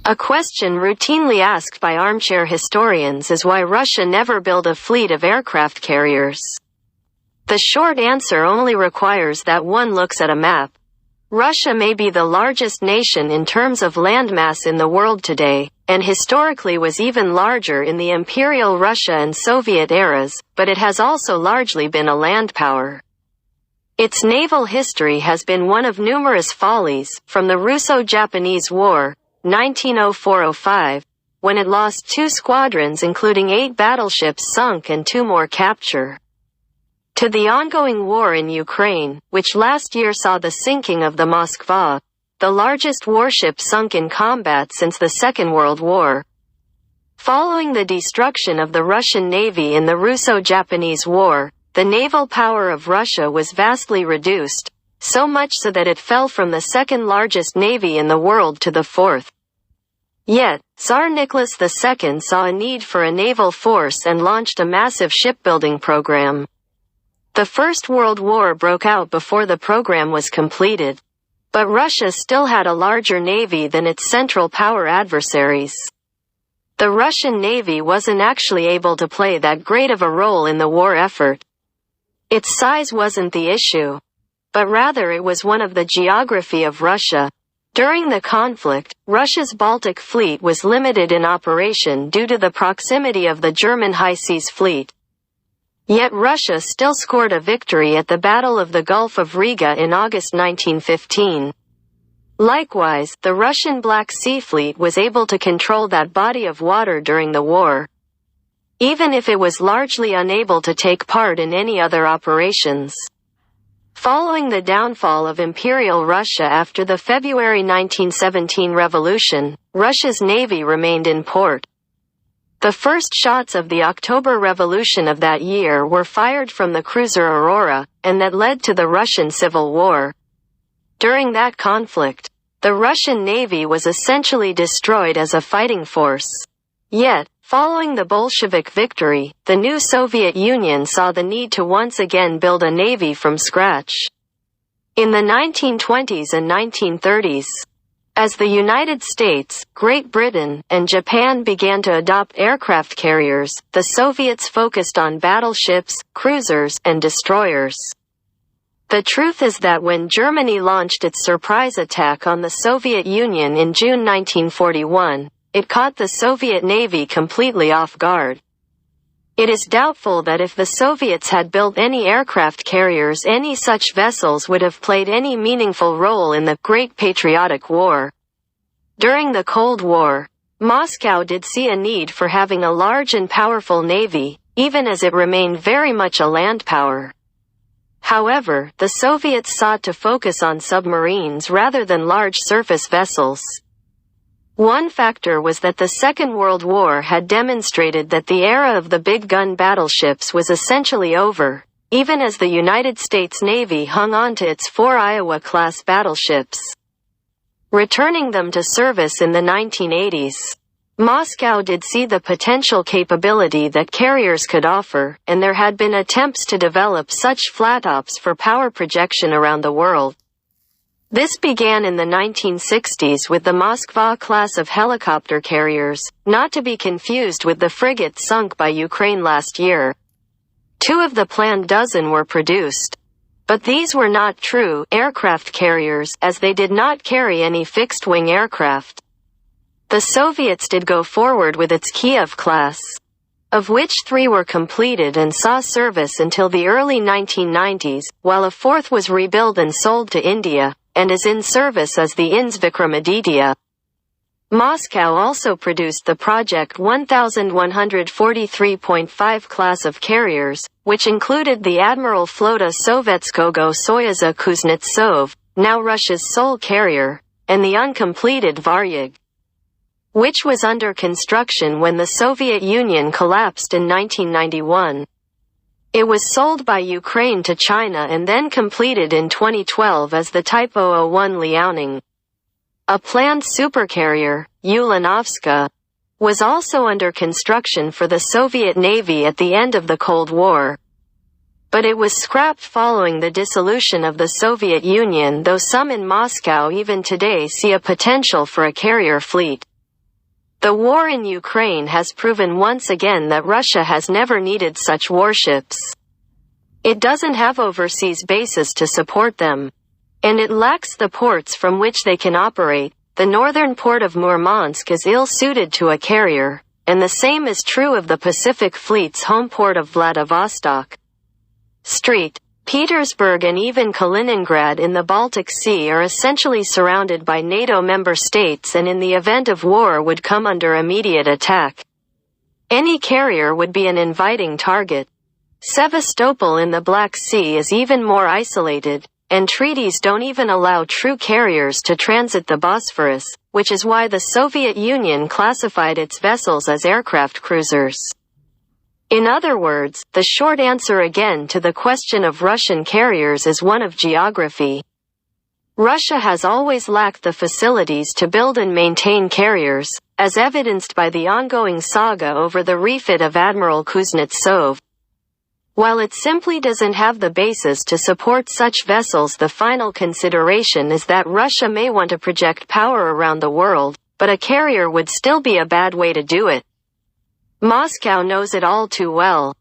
A question routinely asked by armchair historians is why Russia never built a fleet of aircraft carriers. The short answer only requires that one looks at a map. Russia may be the largest nation in terms of landmass in the world today, and historically was even larger in the Imperial Russia and Soviet eras, but it has also largely been a land power. Its naval history has been one of numerous follies, from the Russo-Japanese War, 1904–05, when it lost 2 squadrons including 8 battleships sunk and 2 more captured, to the ongoing war in Ukraine, which last year saw the sinking of the Moskva, the largest warship sunk in combat since the Second World War. Following the destruction of the Russian Navy in the Russo-Japanese War, the naval power of Russia was vastly reduced, so much so that it fell from the second largest navy in the world to the fourth. Yet, Tsar Nicholas II saw a need for a naval force and launched a massive shipbuilding program. The First World War broke out before the program was completed. But Russia still had a larger navy than its Central Power adversaries. The Russian Navy wasn't actually able to play that great of a role in the war effort. Its size wasn't the issue, but rather it was one of the geography of Russia. During the conflict, Russia's Baltic Fleet was limited in operation due to the proximity of the German High Seas Fleet. Yet Russia still scored a victory at the Battle of the Gulf of Riga in August 1915. Likewise, the Russian Black Sea Fleet was able to control that body of water during the war, even if it was largely unable to take part in any other operations. Following the downfall of Imperial Russia after the February 1917 revolution, Russia's navy remained in port. The first shots of the October Revolution of that year were fired from the cruiser Aurora, and that led to the Russian Civil War. During that conflict, the Russian Navy was essentially destroyed as a fighting force. Yet, following the Bolshevik victory, the new Soviet Union saw the need to once again build a navy from scratch. In the 1920s and 1930s, as the United States, Great Britain, and Japan began to adopt aircraft carriers, the Soviets focused on battleships, cruisers, and destroyers. The truth is that when Germany launched its surprise attack on the Soviet Union in June 1941, it caught the Soviet Navy completely off guard. It is doubtful that if the Soviets had built any aircraft carriers, any such vessels would have played any meaningful role in the Great Patriotic War. During the Cold War, Moscow did see a need for having a large and powerful navy, even as it remained very much a land power. However, the Soviets sought to focus on submarines rather than large surface vessels. One factor was that the Second World War had demonstrated that the era of the big gun battleships was essentially over, even as the United States Navy hung on to its 4 Iowa-class battleships, returning them to service in the 1980s. Moscow did see the potential capability that carriers could offer, and there had been attempts to develop such flatops for power projection around the world. This began in the 1960s with the Moskva class of helicopter carriers, not to be confused with the frigates sunk by Ukraine last year. 2 of the planned dozen were produced. But these were not true aircraft carriers, as they did not carry any fixed-wing aircraft. The Soviets did go forward with its Kiev class, of which 3 were completed and saw service until the early 1990s, while a 4th was rebuilt and sold to India, and is in service as the INS Vikramaditya. Moscow also produced the Project 1143.5 class of carriers, which included the Admiral Flota Sovetskogo Soyuza Kuznetsov, now Russia's sole carrier, and the uncompleted Varyag, which was under construction when the Soviet Union collapsed in 1991. It was sold by Ukraine to China and then completed in 2012 as the Type 001 Liaoning. A planned supercarrier, Ulanovska, was also under construction for the Soviet Navy at the end of the Cold War. But it was scrapped following the dissolution of the Soviet Union, though some in Moscow even today see a potential for a carrier fleet. The war in Ukraine has proven once again that Russia has never needed such warships. It doesn't have overseas bases to support them. And it lacks the ports from which they can operate. The northern port of Murmansk is ill-suited to a carrier, and the same is true of the Pacific Fleet's home port of Vladivostok. St. Petersburg and even Kaliningrad in the Baltic Sea are essentially surrounded by NATO member states and in the event of war would come under immediate attack. Any carrier would be an inviting target. Sevastopol in the Black Sea is even more isolated, and treaties don't even allow true carriers to transit the Bosphorus, which is why the Soviet Union classified its vessels as aircraft cruisers. In other words, the short answer again to the question of Russian carriers is one of geography. Russia has always lacked the facilities to build and maintain carriers, as evidenced by the ongoing saga over the refit of Admiral Kuznetsov. While it simply doesn't have the bases to support such vessels, the final consideration is that Russia may want to project power around the world, but a carrier would still be a bad way to do it. Moscow knows it all too well.